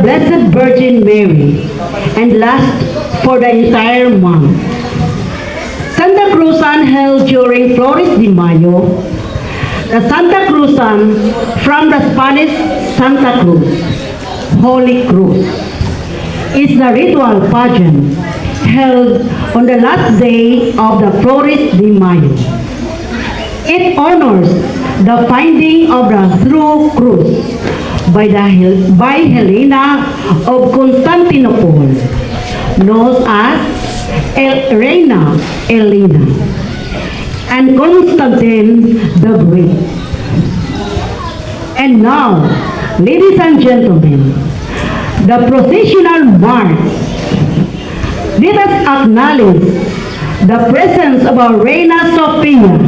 the Blessed Virgin Mary and last for the entire month. Santa Cruzan held during Flores de Mayo. The Santa Cruzan from the Spanish Santa Cruz, Holy Cruz, is the ritual pageant held on the last day of the Flores de Mayo. It honors the finding of the true cruz by Helena of Constantinople, known as Reina Elena, and Constantine the Great. And now, ladies and gentlemen, the processional march. Let us acknowledge the presence of our Reina Sophia.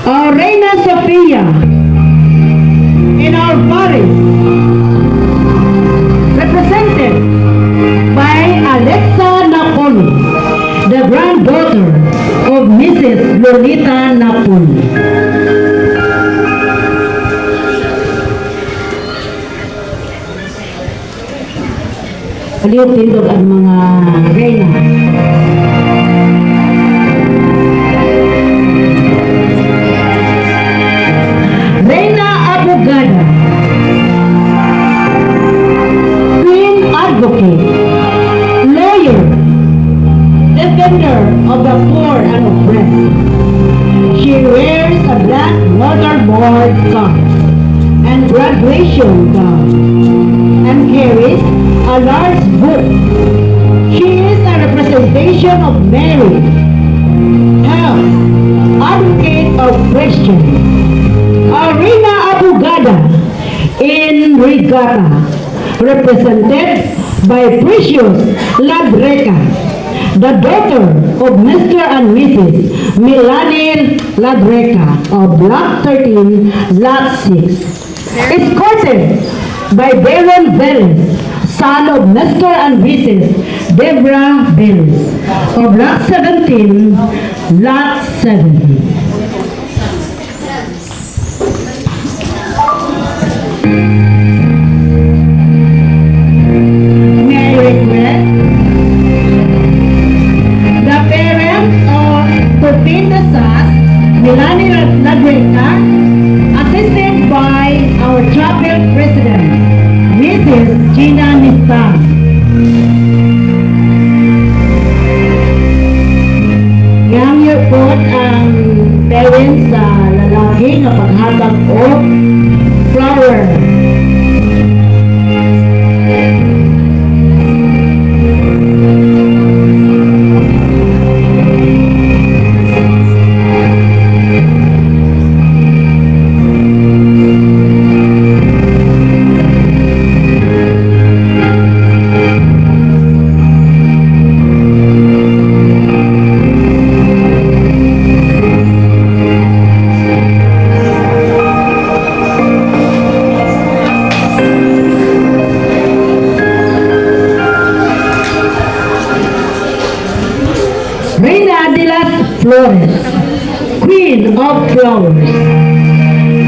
Our Reina Sophia in our parish, represented by Alexa Napoli, the granddaughter of Mrs. Lolita Napoli. Paliw-tindog ang mga reyna. Reina Abogada, Queen Advocate, Lawyer, Defender of the poor and oppressed. She wears a black waterboard gown and graduation gown and carries a large book. She is a representation of Mary, health, advocate of Christians. Reina Abogada in Regatta, represented by Precious Ladreca, the daughter of Mr. and Mrs. Melanie Ladreca of Block 13, Lot 6. Escorted by Baron Velez, son of Mr. and Mrs. Deborah Velez of Lot 17, Lot 7. Melanie Ladreca, assisted by our chapel president, Mrs. Gina Nistas. Yang niyo po ang parents sa lalaki na paghatag o flower. Flores, Queen of Flowers,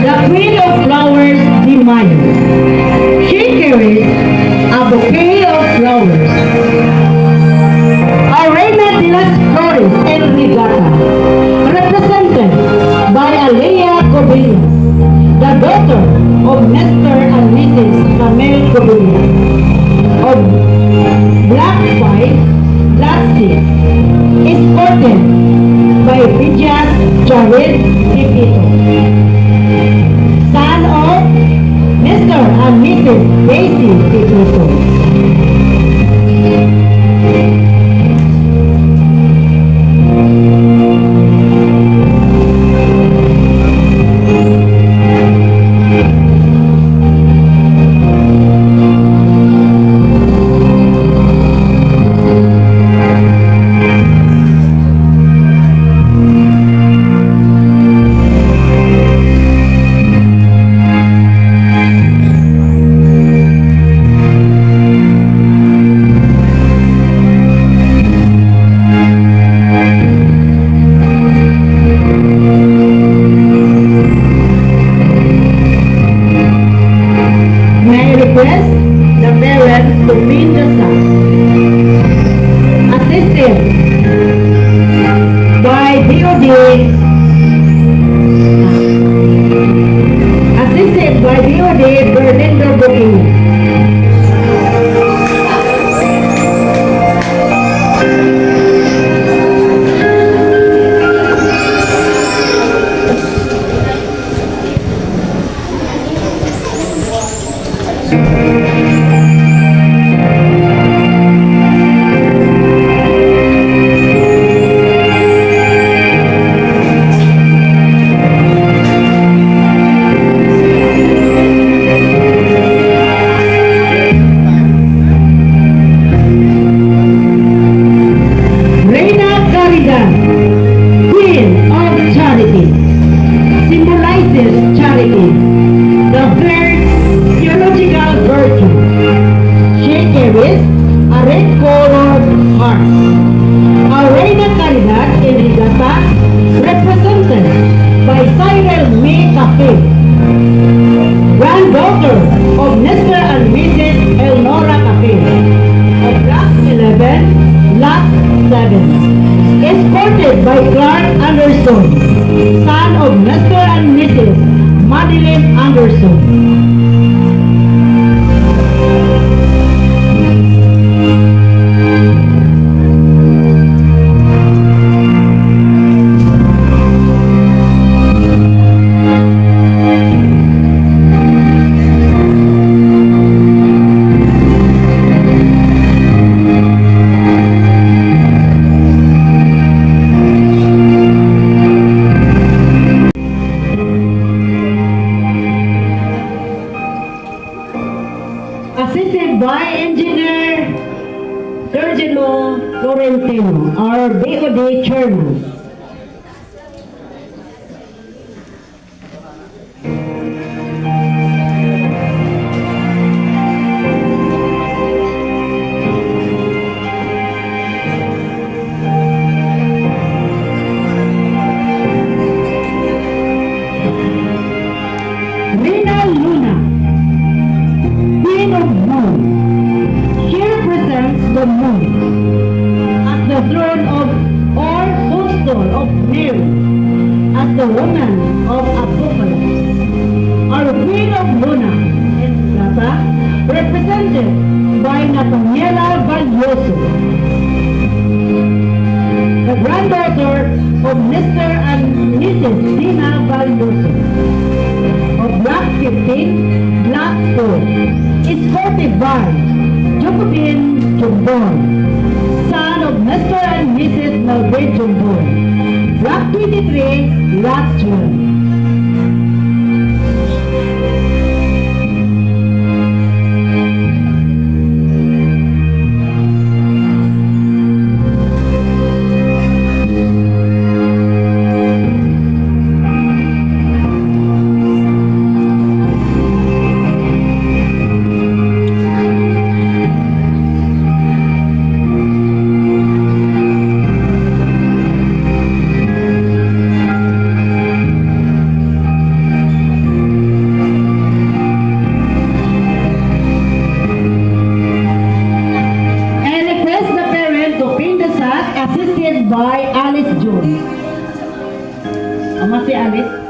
the Queen of Flowers de Mayo. She carries a bouquet of flowers. Our Reina de las Flores en Regatta, represented by Alea Cobillas, the daughter of Mr. and Mrs. Camel Cobillas of Black 5, Black 6, escorted by Vijas Jared Pipito, son of Mr. and Mrs. Daisy Pipito. assisted by DOD Berlindo Booking. Reina Caridad, Queen of Charity, symbolizes charity, the third theological virtue. She carries a red-colored heart. Our Reina Caridad in Rigata, represented by Cyril May Cafe, granddaughter of Mr. and Mrs. Elnora Cafe, of Block 11, Lot 7, escorted by Clark Anderson, son of Mr. and Mrs. Madeline Anderson. Assisted by Engineer Sergio Florentino, our DOD chairman. Rina Luna, Queen of Moon. She represents the moon as the throne of or footstool of Mary, as the woman of Apocalypse. Our Queen of Luna in Plata, represented by Nataniela Valioso, the granddaughter of Mr. and Mrs. Dina Valioso, of Block 15, Block 4, escorted by Jacobin Jumbon, son of Mr. and Mrs. Melvin Jumbon, Block 23, Lot 12. Assisted by Alice Jones. Ama si Alice?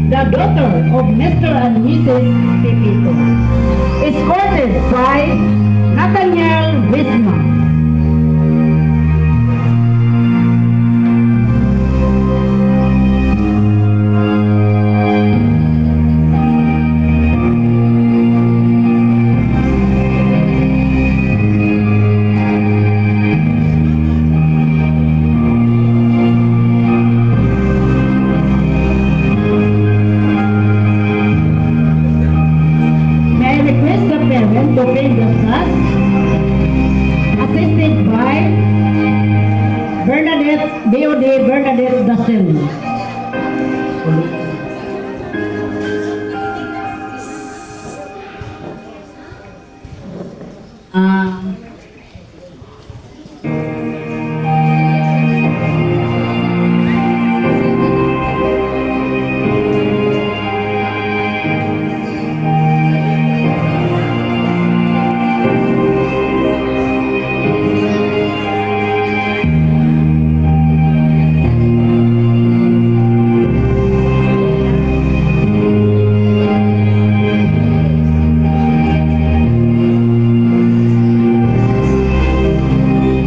the daughter of Mr. and Mrs. Pepito, escorted by Nathaniel Wisma. 5, Bernadette, DOD Bernadette Dasen. Ah,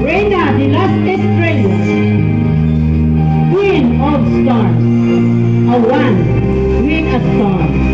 Reina de las Estrellas, Queen of Stars, a one with a star.